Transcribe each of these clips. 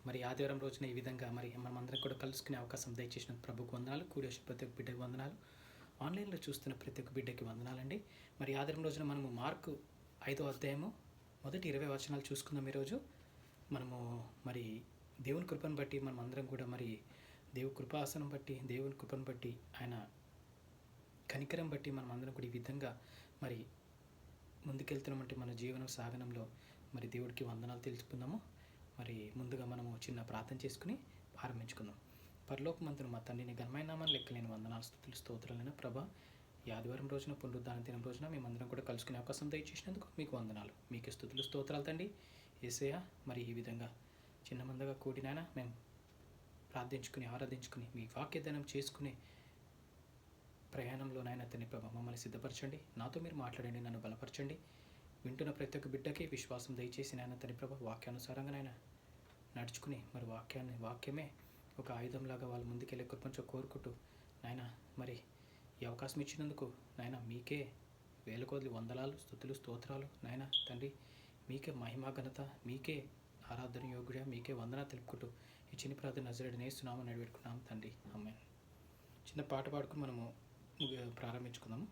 మరి ఆదివారం రోజున ఈ విధంగా మరి మనమందరం కూడా కలుసుకునే అవకాశం దయచేసిన ప్రభుకు వందనాలు. కూడి వచ్చిన ప్రతి ఒక్క బిడ్డకి వందనాలు. ఆన్లైన్లో చూస్తున్న ప్రతి ఒక్క బిడ్డకి వందనాలండి. మరి ఆదివారం రోజున మనము మార్కు 5వ అధ్యాయము మొదటి 20 వచనాలు చూసుకుందాం. ఈరోజు మనము మరి దేవుని కృపను బట్టి మనం అందరం కూడా మరి దేవుని కృపాసనం బట్టి, దేవుని కృపను బట్టి, ఆయన కనికరం బట్టి మనం అందరం కూడా ఈ విధంగా మరి ముందుకెళ్తున్నామంటే మన జీవన సాగనంలో మరి దేవుడికి వందనాలు తెలుసుకుందాము. మరి ముందుగా మనము చిన్న ప్రార్థన చేసుకుని ప్రారంభించుకుందాం. పరలోకమందున మా తండ్రిని ఘనమైన నామాన్ని లెక్కలేని వందనాలు, స్తుతులు, స్తోత్రాలైన ప్రభా, ఈ ఆదివారం రోజున పునరుద్ధాన దినం రోజున మేమందరం కూడా కలుసుకునే అవకాశం దయచేసినందుకు మీకు వందనాలు, మీకు స్తుతులు, స్తోత్రాలు తండ్రి యేసయ్య. మరి ఈ విధంగా చిన్న మందగా కూడినైనా మేము ప్రార్థించుకుని ఆరాధించుకుని మీ వాక్యదానం చేసుకునే ప్రయాణంలోనైనా తండ్రి ప్రభా మమ్మల్ని సిద్ధపరచండి. నాతో మీరు మాట్లాడండి, నన్ను బలపరచండి. వింటున్న ప్రతి ఒక్క బిడ్డకి విశ్వాసం దయచేసి నాయన తండ్రి ప్రభా వాక్యానుసారంగానైనా నడుచుకుని మరి వాక్యమే ఒక ఆయుధంలాగా వాళ్ళ ముందుకెళ్ళే కృపంచో కోరుకుంటూ నాయన మరి ఈ అవకాశం ఇచ్చినందుకు నాయన మీకే వేల కొద్ది వందనాలు, స్తుతులు, స్తోత్రాలు నాయన తండ్రి. మీకే మహిమా ఘనత, మీకే ఆరాధన యోగ్యుడా, మీకే వందన తెలుపుకుంటూ ఈ చిన్న ప్రార్థన నజరేయుడైన యేసు నామమున నడిపెట్టుకున్నాము తండ్రి, ఆమేన్. చిన్న పాట పాడుకుని మనము ప్రారంభించుకుందాము.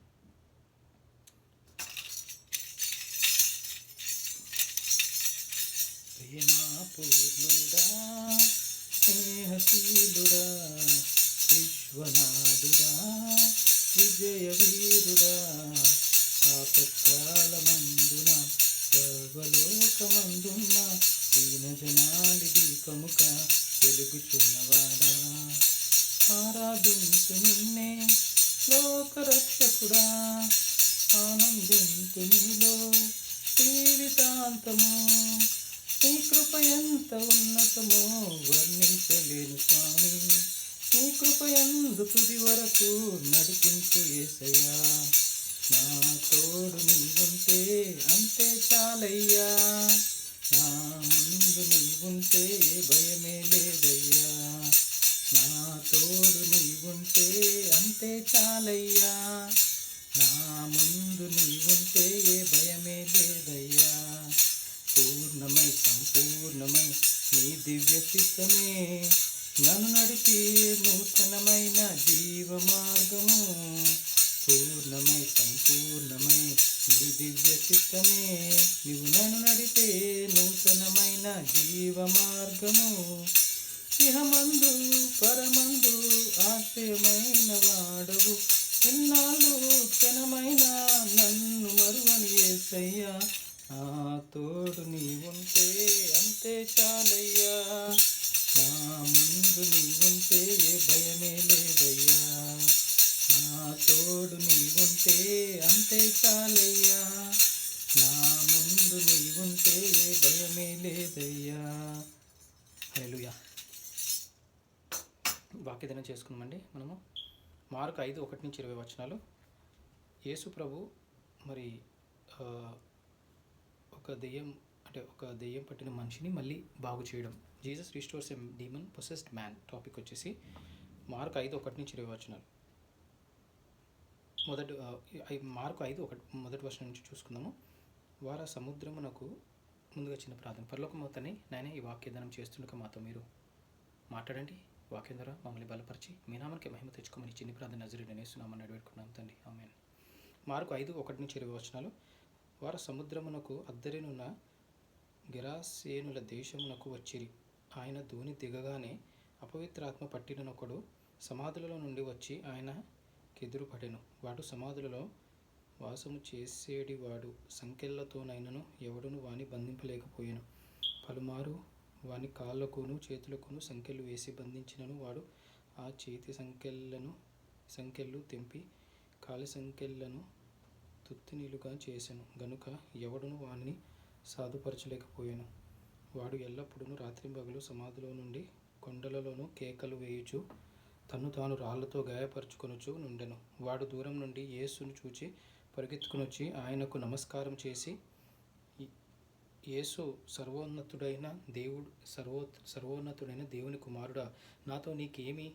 ప్రేమా పూర్ణుడా, స్నేహశీలుడా, విశ్వనాథుడా, విజయ వీరుడా, ఆపత్కాలమందున సర్వలోకమందున్న దీన జనాలి దీపముగా వెలుగుచున్నవాడా, ఆరాధించు నిన్నే లోకరక్షకుడా, ఆనందించు నీలో జీవితాంతము. నీ కృప ఎంత ఉన్నతమో వర్ణించలేను స్వామి, నీ కృపయందు తుది వరకు నడిపించు యేసయ్యా. నా తోడు నీవుంటే అంతే చాలయ్యా, నా ముందు నీవుంటే భయమే లేదయ్యా. నా తోడు నీవుంటే అంతే చాలయ్యా, నా ముందు నీవుంటే భయమే లేదయ్యా. పూర్ణమై సంపూర్ణమై నీ దివ్య చిత్తమే నన్ను నడిపి నూతనమైన జీవ మార్గము. పూర్ణమై సంపూర్ణమై నీ దివ్య చిత్తమే నీవు నన్ను నడిపే నూతనమైన జీవ మార్గము. ఇహమందు పరమందు ఆశ్రయమైన వాడవు, ఎన్నాళ్ళు క్షణమైన నన్ను మరువని యేసయ్యా. నా తోడు నీవుంటే అంతే చాలయ్యా, నా ముందు నీవుంటే భయమే లేదయ్యా. నా తోడు నీవుంటే అంతే చాలయ్యా, నా ముందు నీవుంటే భయమే లేదయ్యా. హల్లెలూయా. వాక్యదానం చేసుకుందామండి. మనము మార్కు 5:1-20 వచనాలు. యేసు ప్రభు మరి ఒక దెయ్యం పట్టిన మనిషిని మళ్ళీ బాగు చేయడం. జీసస్ రిస్టోర్స్ ఎ డీమన్ పొసెస్డ్ మ్యాన్. టాపిక్ వచ్చేసి మార్కు 5:1-20 వచనాలు. మార్కు 5:1 మొదటి వచనం నుంచి చూసుకుందాము. వారు సముద్రమునకు ముందుగా చిన్న ప్రార్థన. పరలోకమవుతాని నాయన ఈ వాక్యదానం చేస్తుండగా మాతో మీరు మాట్లాడండి. వాక్యం ద్వారా మమ్మల్ని బలపరిచి మీ నామానికి మహిమ తెచ్చుకోమని చిన్ని ప్రార్థన నజరేయుడైన యేసు నామమున నడిపెట్టుకున్నాం తండ్రి, ఆమేన్. మార్కు 5:1-20 వచనాలు. వారు సముద్రమునకు అద్దరినున్న గెరాసేనుల దేశమునకు వచ్చిరి. ఆయన దోణి దిగగానే అపవిత్రాత్మ పట్టినొకడు సమాధులలో నుండి వచ్చి ఆయన కెదురుపడెను. వాడు సమాధులలో వాసము చేసేడివాడు, సంకెళ్లతోనైనను ఎవడును వాని బంధింపలేకపోయెను. పలుమారు వాని కాళ్ళకును చేతులకును సంకెళ్ళు వేసి బంధించినను వాడు ఆ చేతి సంకెళ్ళు తెంపి కాలి సంకెళ్లను తుత్తినీలుగా చేసెను గనుక ఎవడును వానిని సాధుపరచలేకపోయెను. వాడు ఎల్లప్పుడూ రాత్రింబగలు సమాధిలో నుండి కొండలలోనూ కేకలు వేయుచు తన్ను తాను రాళ్లతో గాయపరుచుకొనుచు నుండెను. వాడు దూరం నుండి యేసును చూచి పరిగెత్తుకునొచ్చి ఆయనకు నమస్కారం చేసి, యేసు సర్వోన్నతుడైన దేవుని కుమారుడా, నాతో నీకేమి?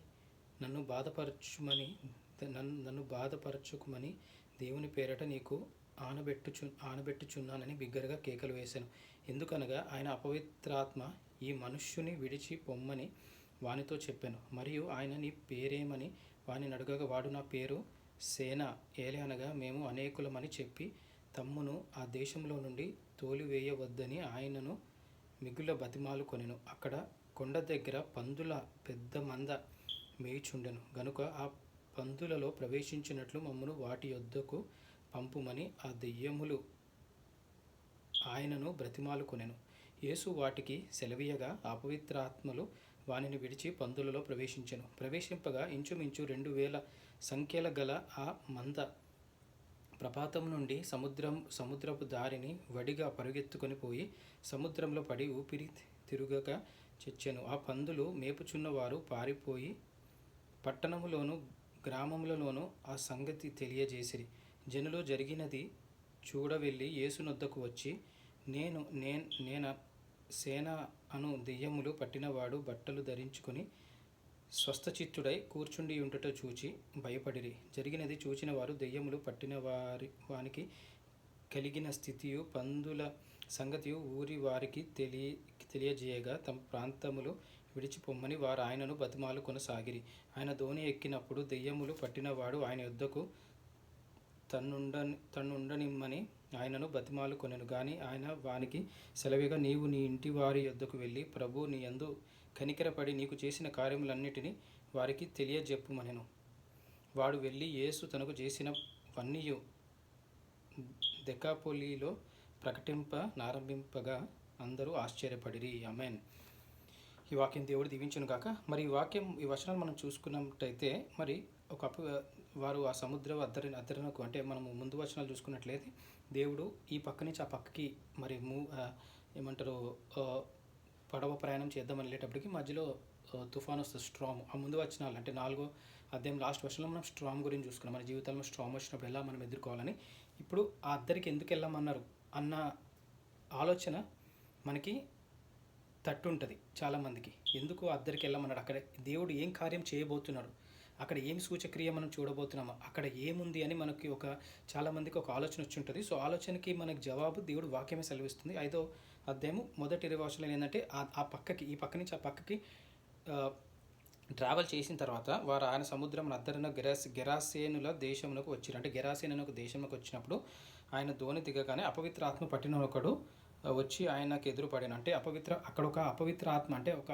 నన్ను బాధపరచుకుమని దేవుని పేరట నీకు ఆనబెట్టుచున్నానని బిగ్గరగా కేకలు వేశాను. ఎందుకనగా ఆయన అపవిత్రాత్మ ఈ మనుష్యుని విడిచి పొమ్మని వానితో చెప్పాను. మరియు ఆయన నీ పేరేమని వానిని అడగగా వాడు నా పేరు సేన ఏలే మేము అనేకులమని చెప్పి తమ్మును ఆ దేశంలో నుండి తోలివేయవద్దని ఆయనను మిగుల బతిమాలుకొనెను. అక్కడ కొండ దగ్గర పందుల పెద్ద మంద మేయుచుండెను గనుక ఆ పందులలో ప్రవేశించినట్లు మమ్మను వాటి యొద్దకు పంపుమని ఆ దెయ్యములు ఆయనను బ్రతిమాలుకొనెను. యేసు వాటికి సెలవీయగా అపవిత్రాత్మలు వానిని విడిచి పందులలో ప్రవేశింపగా ఇంచుమించు 2000 సంఖ్యల గల ఆ మంద ప్రపాతం నుండి సముద్రపు దారిని వడిగా పరుగెత్తుకొని పోయి సముద్రంలో పడి ఊపిరి తిరుగక చచ్చెను. ఆ పందులు మేపుచున్నవారు పారిపోయి పట్టణములోను గ్రామములలోనూ ఆ సంగతి తెలియజేసిరి. జనులు జరిగినది చూడవెళ్ళి యేసునొద్దకు వచ్చి నేన సేన అను దెయ్యములు పట్టినవాడు బట్టలు ధరించుకొని స్వస్థచిత్తుడై కూర్చుండి ఉండుట చూచి భయపడిరి. జరిగినది చూచిన వారు దెయ్యములు పట్టిన వానికి కలిగిన స్థితియు పందుల సంగతియు ఊరి వారికి తెలియజేయగా తమ ప్రాంతములు విడిచిపొమ్మని వారు ఆయనను బతిమాలు కొనసాగిరి. ఆయన దోణి ఎక్కినప్పుడు దెయ్యములు పట్టినవాడు ఆయన యొద్దకు తన్నుండనిమ్మని ఆయనను బతిమాలు కొనెను. గాని ఆయన వానికి సెలవిగా నీవు నీ ఇంటి వారి యొద్దకు వెళ్ళి ప్రభు నీ యందు కనికరపడి నీకు చేసిన కార్యములన్నిటినీ వారికి తెలియజెప్పుమనెను. వాడు వెళ్ళి యేసు తనకు చేసినవన్నీయు దెకాపొలిలో ప్రకటింపనారంభింపగా అందరూ ఆశ్చర్యపడిరి. ఆమేన్. ఈ వాక్యం దేవుడు దీవించును గాక. మరి ఈ వచనాలు మనం చూసుకున్నట్టయితే మరి వారు ఆ సముద్రం అద్దరినకు అంటే మనము ముందు వచనాలు చూసుకున్నట్లయితే దేవుడు ఈ పక్క నుంచి ఆ పక్కకి మరి పడవ ప్రయాణం చేద్దాం వెళ్ళేటప్పటికి మధ్యలో తుఫాన్ వస్తుంది, స్ట్రామ్. ఆ ముందు వచనాలు అంటే 4వ అధ్యాయం లాస్ట్ వర్షంలో మనం స్ట్రామ్ గురించి చూసుకున్నాం. మన జీవితంలో స్ట్రామ్ వచ్చినప్పుడు ఎలా మనం ఎదుర్కోవాలని. ఇప్పుడు ఆ అద్దరికి ఎందుకు వెళ్ళమన్నారు అన్న ఆలోచన మనకి తట్టుంటుంది చాలామందికి. ఎందుకు అద్దరికి వెళ్ళమన్నాడు, అక్కడ దేవుడు ఏం కార్యం చేయబోతున్నాడు, అక్కడ ఏం సూచక్రియ మనం చూడబోతున్నామో, అక్కడ ఏముంది అని మనకి చాలామందికి ఒక ఆలోచన వచ్చి ఉంటుంది. సో ఆలోచనకి మనకి జవాబు దేవుడు వాక్యమే సెలవిస్తుంది. 5వ అధ్యాయము మొదటి 20 వచనాలు ఏంటంటే ఈ పక్క నుంచి ఆ పక్కకి ట్రావెల్ చేసిన తర్వాత వారు ఆయన సముద్రం అద్దరిన గెరాసేనుల దేశమునకు వచ్చారు. అంటే గెరాసేను ఒక దేశంలోకి వచ్చినప్పుడు ఆయన దోణి దిగగానే అపవిత్ర ఆత్మ పట్టిన ఒకడు వచ్చి ఆయనకు ఎదురుపడాను. అంటే అక్కడ ఒక అపవిత్ర ఆత్మ అంటే ఒక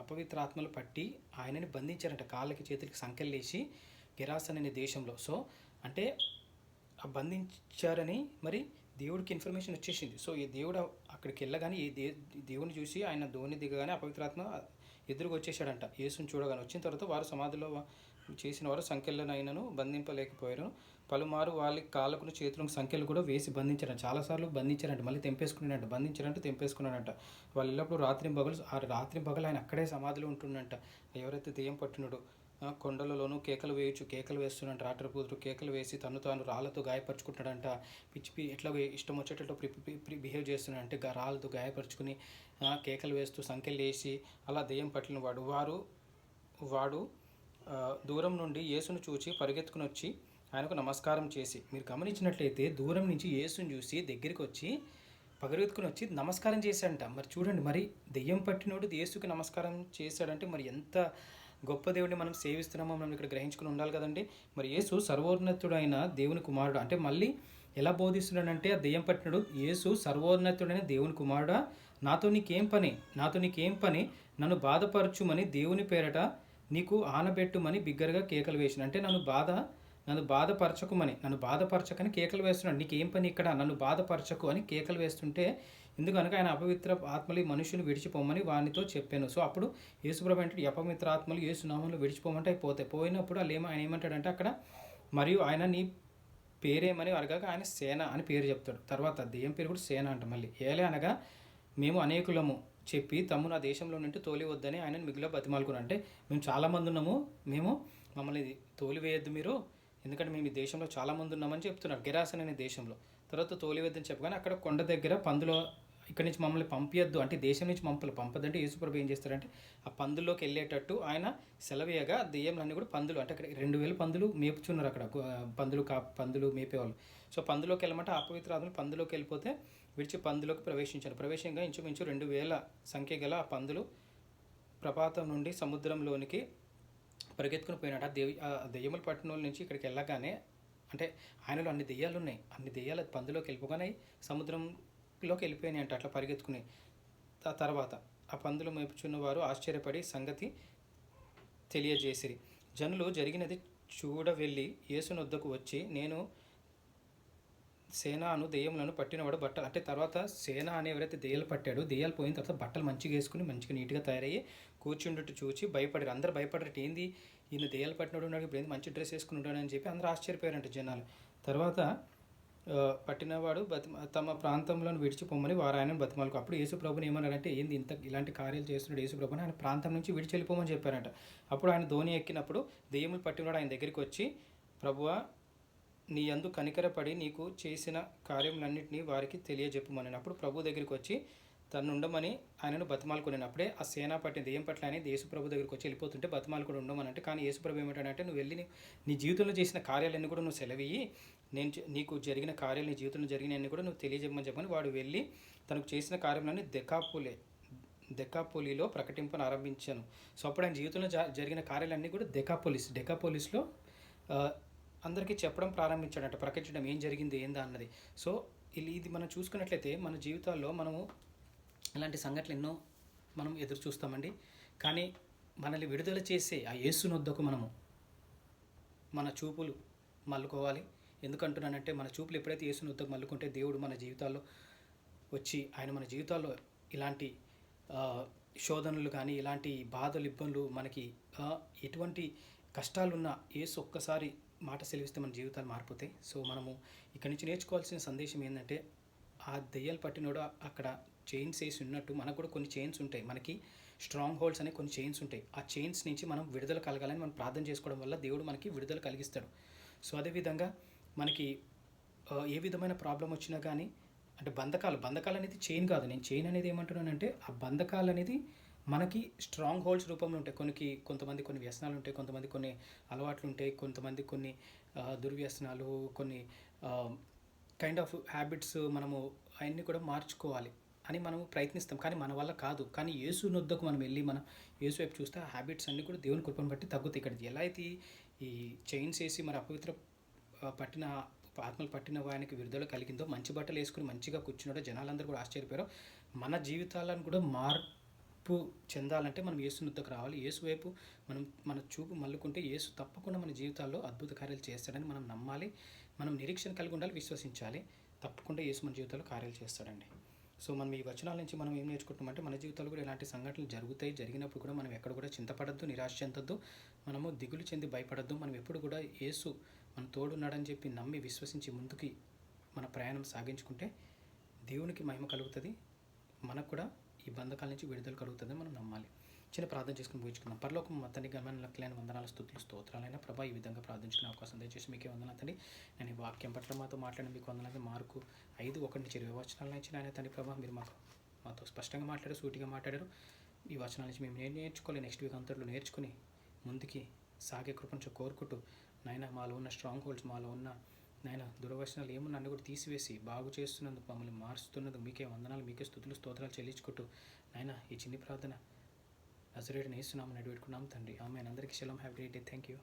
అపవిత్ర ఆత్మలు పట్టి ఆయనని బంధించారంట, కాళ్ళకి చేతులకి సంకెళ్ళు వేసి గెరాసన్ అనే దేశంలో. సో అంటే బంధించారని మరి దేవుడికి ఇన్ఫర్మేషన్ వచ్చేసింది. సో ఈ దేవుడు అక్కడికి వెళ్ళగానే దేవుని చూసి ఆయన దోణి దిగగానే అపవిత్రాత్మ ఎదురుగా వచ్చేసాడంట. యేసుని చూడగానే వచ్చిన తర్వాత వారు సమాధిలో చేసిన వారు సంఖ్యలనైనను బంధింపలేకపోయారు. పలుమారు వాళ్ళ కాళ్ళకు చేతులకు సంఖ్యలు కూడా వేసి బంధించారంట. చాలాసార్లు బంధించారంట, మళ్ళీ తెంపేసుకున్నాడంట, బంధించారంటే తెంపేసుకున్నాడంట. వాళ్ళు ఎల్లప్పుడు రాత్రి పగలు ఆయన అక్కడే సమాధిలో ఉంటుండంట. ఎవరైతే దెయ్యం పట్టినడు కొండలలోనూ కేకలు వేస్తున్నట్టు రాత్రిపూతులు కేకలు వేసి తాను రాళ్ళతో గాయపరుచుకుంటాడంట. ఎట్లా ఇష్టం వచ్చేటట్టు బిహేవ్ చేస్తున్నాడంటే రాళ్ళతో గాయపరుచుకుని కేకలు వేస్తూ సంఖ్యలు వేసి అలా దెయ్యం పట్టిన వాడు దూరం నుండి యేసును చూచి పరిగెత్తుకుని వచ్చి ఆయనకు నమస్కారం చేసి, మీరు గమనించినట్లయితే దూరం నుంచి యేసుని చూసి దగ్గరికి వచ్చి పరిగెత్తుకుని వచ్చి నమస్కారం చేశాడంట. మరి చూడండి, మరి దెయ్యం పట్టినోడు యేసుకి నమస్కారం చేశాడంటే మరి ఎంత గొప్ప దేవుడిని మనం సేవిస్తున్నామో మనం ఇక్కడ గ్రహించుకుని ఉండాలి కదండి. మరి యేసు సర్వోన్నతుడైన దేవుని కుమారుడు. అంటే మళ్ళీ ఎలా బోధిస్తున్నాడంటే ఆ దెయ్యం పట్టినడు, యేసు సర్వోన్నతుడైన దేవుని కుమారుడా, నాతో నీకేం పని, నన్ను బాధపరచుమని దేవుని పేరట నీకు ఆనబెట్టుమని బిగ్గరగా కేకలు వేసిన. అంటే నన్ను బాధపరచకని కేకలు వేస్తున్నాడు. నీకేం పని ఇక్కడ, నన్ను బాధపరచకు అని కేకలు వేస్తుంటే ఎందుకనక ఆయన అపవిత్ర ఆత్మలు మనుషులు విడిచిపోమని వానితో చెప్పాను. సో అప్పుడు యేసుప్రభు అంటే ఈ అపవిత్ర ఆత్మలు యేసునామంలో విడిచిపోమంటే పోయినప్పుడు ఆయన ఏమంటాడంటే అక్కడ, మరియు ఆయన నీ పేరేమని అడగగా ఆయన సేన అని పేరు చెప్తాడు. తర్వాత దెయ్యం పేరు కూడా సేన అంట. మళ్ళీ ఏలే అనగా మేము అనేకులము చెప్పి తమ్మును ఆ దేశంలో నుండి తోలివద్దని ఆయన మిగిలిన బతిమాలుకున్నాను. అంటే మేము చాలామంది ఉన్నాము, మమ్మల్ని తోలివేయద్దు మీరు, ఎందుకంటే మేము ఈ దేశంలో చాలామంది ఉన్నామని చెప్తున్నారు, గెరాసన్ అనే దేశంలో. తర్వాత తోలివేద్దని చెప్పగానే అక్కడ కొండ దగ్గర పందులో ఇక్కడి నుంచి మమ్మల్ని పంపించద్దు అంటే దేశం నుంచి పంపదంటే యేసుప్రభు ఏం చేస్తారంటే ఆ పందుల్లోకి వెళ్ళేటట్టు ఆయన సెలవేయగా దెయ్యంలన్నీ కూడా పందులు అంటే అక్కడ 2000 పందులు మేపుచున్నారు అక్కడ, పందులు మేపేవాళ్ళు. సో పందులోకి వెళ్ళమంటే అపవిత్ర ఆత్మలు పందులోకి వెళ్ళిపోతే విడిచి పందులోకి ప్రవేశించాను. ప్రవేశంగా ఇంచుమించు 2000 సంఖ్య గల ఆ పందులు ప్రపాతం నుండి సముద్రంలోనికి పరిగెత్తుకుని పోయినాడు. ఆ దెయ్యములు పట్టిన వాళ్ళ నుంచి ఇక్కడికి వెళ్ళగానే, అంటే ఆయనలో అన్ని దెయ్యాలు ఉన్నాయి, అన్ని దెయ్యాలు పందులోకి వెళ్ళిపోగానే సముద్రంలోకి వెళ్ళిపోయినాయి అంట అట్లా పరిగెత్తుకుని. ఆ తర్వాత ఆ పందులు మేపుచున్న వారు ఆశ్చర్యపడి సంగతి తెలియజేసిరి. జనులు జరిగినది చూడ వెళ్ళి యేసుని వద్దకు వచ్చి, నేను సేనాను దెయ్యములను పట్టినవాడు బట్టలు, అంటే తర్వాత సేన అని ఎవరైతే దెయ్యాలు పట్టాడో, దెయ్యాలు పోయిన తర్వాత బట్టలు మంచిగా వేసుకుని మంచిగా నీట్గా తయారయ్యి కూర్చుండుట్టు చూచి భయపడారు. అందరూ భయపడరు, ఏంది ఈయన దెయ్యాలు పట్టినోడు ఉన్నాడు, ఇప్పుడు ఏంది మంచి డ్రెస్ వేసుకుని ఉన్నాడు అని చెప్పి అందరూ ఆశ్చర్యపోయారంట జనాలు. తర్వాత పట్టినవాడు తమ ప్రాంతంలో విడిచిపోమని వారు ఆయన బతిమాలకు. అప్పుడు యేసు ప్రభుని ఏమన్నారంటే, ఏంది ఇంత ఇలాంటి కార్యాలు చేస్తున్నాడు యేసు ప్రభుని, ఆయన ప్రాంతం నుంచి విడిచి వెళ్ళిపోమని చెప్పారంట. అప్పుడు ఆయన ధోని ఎక్కినప్పుడు దెయ్యములు పట్టినవాడు ఆయన దగ్గరికి వచ్చి, ప్రభువా నీ యందు కనికరపడి నీకు చేసిన కార్యములన్నింటినీ వారికి తెలియజెప్పమని. అప్పుడు ప్రభు దగ్గరికి వచ్చి తను ఉండమని ఆయనను బతిమాలుకున్నాను. అప్పుడే ఆ సేనా పట్టిన దెయ్యం పట్ల అనేది యేసు ప్రభు దగ్గరికి వచ్చి వెళ్ళిపోతుంటే బతిమాలు కూడా ఉండమని అంటే, కానీ యేసు ప్రభు ఏమంటాడంటే, నువ్వు వెళ్ళి నీ జీవితంలో చేసిన కార్యాలన్నీ కూడా నువ్వు సెలవియ్యి, నేను నీకు జరిగిన కార్యాలు, నీ జీవితంలో జరిగినవన్నీ కూడా నువ్వు తెలియజేయమని చెప్పని వాడు వెళ్ళి తనకు చేసిన కార్యములన్నీ దెకాపోలిలో ప్రకటింపను ఆరంభించాను. సో అప్పుడు ఆయన జీవితంలో జరిగిన కార్యాలన్నీ కూడా డెకాపోలిస్లో అందరికీ చెప్పడం ప్రారంభించాడంట, ప్రకటించడం ఏం జరిగింది ఏందా అన్నది. సో ఇది మనం చూసుకున్నట్లయితే మన జీవితాల్లో మనము ఇలాంటి సంఘటనలు ఎన్నో మనం ఎదురు చూస్తామండి. కానీ మనల్ని విడుదల చేసే ఆ యేసునొద్దకు మన చూపులు మల్లుకోవాలి. ఎందుకంటున్నానంటే, మన చూపులు ఎప్పుడైతే యేసునొద్దకు మల్లుకుంటే దేవుడు మన జీవితాల్లో వచ్చి ఆయన మన జీవితాల్లో ఇలాంటి శోధనలు కానీ, ఇలాంటి బాధలు, ఇబ్బందులు, మనకి ఎటువంటి కష్టాలున్నా యేసు ఒక్కసారి మాట సెలవిస్తే మన జీవితాలు మారిపోతాయి. సో మనము ఇక్కడి నుంచి నేర్చుకోవాల్సిన సందేశం ఏంటంటే, ఆ దెయ్యాలు పట్టినోడు అక్కడ చైన్స్ వేసి ఉన్నట్టు మనకు కూడా కొన్ని చైన్స్ ఉంటాయి, మనకి స్ట్రాంగ్ హోల్డ్స్ అనే కొన్ని చైన్స్ ఉంటాయి. ఆ చైన్స్ నుంచి మనం విడుదల కలగాలని మనం ప్రార్థన చేసుకోవడం వల్ల దేవుడు మనకి విడుదల కలిగిస్తాడు. సో అదేవిధంగా మనకి ఏ విధమైన ప్రాబ్లం వచ్చినా కానీ, అంటే బంధకాలు అనేది చైన్ కాదు. నేను చైన్ అనేది ఏమంటున్నానంటే, ఆ బంధకాలు అనేది మనకి స్ట్రాంగ్ హోల్డ్స్ రూపంలో ఉంటాయి. కొంతమంది కొన్ని వ్యసనాలు ఉంటాయి, కొంతమంది కొన్ని అలవాట్లు ఉంటాయి, కొంతమంది కొన్ని దుర్వ్యసనాలు, కొన్ని కైండ్ ఆఫ్ హ్యాబిట్స్ మనము అవన్నీ కూడా మార్చుకోవాలి అని మనము ప్రయత్నిస్తాం, కానీ మన వల్ల కాదు. కానీ యేసు నొద్దకు మనం వెళ్ళి మనం యేసు వైపు చూస్తే ఆ హ్యాబిట్స్ అన్నీ కూడా దేవుని కృపను బట్టి తగ్గుతాయి. ఇక్కడ ఎలా అయితే ఈ చైన్స్ వేసి మరి అపవిత్ర పట్టిన ఆత్మలు పట్టిన ఆయనకి విడుదల కలిగిందో, మంచి బట్టలు వేసుకుని మంచిగా కూర్చున్నాడో, జనాలందరూ కూడా ఆశ్చర్యపోయారు. మన జీవితాలను కూడా మార్పు చెందాలంటే మనం యేసు నొద్దకు రావాలి. యేసు వైపు మన చూపు మల్లుకుంటే యేసు తప్పకుండా మన జీవితాల్లో అద్భుత కార్యాలు చేస్తాడని మనం నమ్మాలి. మనం నిరీక్షణ కలిగి ఉండాలి, విశ్వసించాలి. తప్పకుండా యేసు మన జీవితాల్లో కార్యాలు చేస్తాడండి. సో మనం ఈ వచనాల నుంచి మనం ఏం నేర్చుకుంటామంటే, మన జీవితాలు కూడా ఇలాంటి సంఘటనలు జరిగినప్పుడు కూడా మనం ఎక్కడ కూడా చింతపడద్దు, నిరాశ చెందొద్దు, మనము దిగులు చెంది భయపడద్దు. మనం ఎప్పుడు కూడా యేసు మన తోడున్నాడని చెప్పి నమ్మి విశ్వసించి ముందుకి మన ప్రయాణం సాగించుకుంటే దేవునికి మహిమ కలుగుతుంది, మనకు కూడా ఈ బంధకాల నుంచి విడుదల కలుగుతుందని మనం నమ్మాలి. చిన్న ప్రార్థన చేసుకుని పూజించుకుందాం. పరలోకం తండ్రి, ఘనమైన లెక్కలైన వందనాలు, స్తుతులు, స్తోత్రాలైన ప్రభా, ఈ విధంగా ప్రార్థించుకునే అవకాశం దయచేసి మీకే వందనాలు తండ్రి. నేను ఈ వాక్యం పట్ల మాతో మాట్లాడిన మీకు వందనాలు. మార్కు 5:1-20 వచనాలను ఇచ్చిన ఆయన తండ్రి ప్రభా, మీరు మాతో స్పష్టంగా మాట్లాడారు, సూటిగా మాట్లాడారు. ఈ వచనాల నుంచి మేము నేర్చుకోవాలి, నెక్స్ట్ వీక్ అంతట్లో నేర్చుకుని ముందుకి సాగే కృపను కోరుకుంటూ, నాయన మాలో ఉన్న స్ట్రాంగ్ హోల్డ్స్, మాలో ఉన్న నాయన దుర్వ్యసనాలు ఏమున్నా అన్నీ కూడా తీసివేసి బాగు చేస్తున్నందుకు, మమ్మల్ని మారుస్తున్నందుకు మీకే వందనాలు, మీకే స్తుతులు, స్తోత్రాలు చెల్లించుకుంటూ నాయన ఈ చిన్ని ప్రార్థన నజరేయుడైన యేసు నామమున అడిగి పెట్టుకున్నాం తండ్రి. ఆమేన్. అందరికీ shalom. Have a great day. Thank you.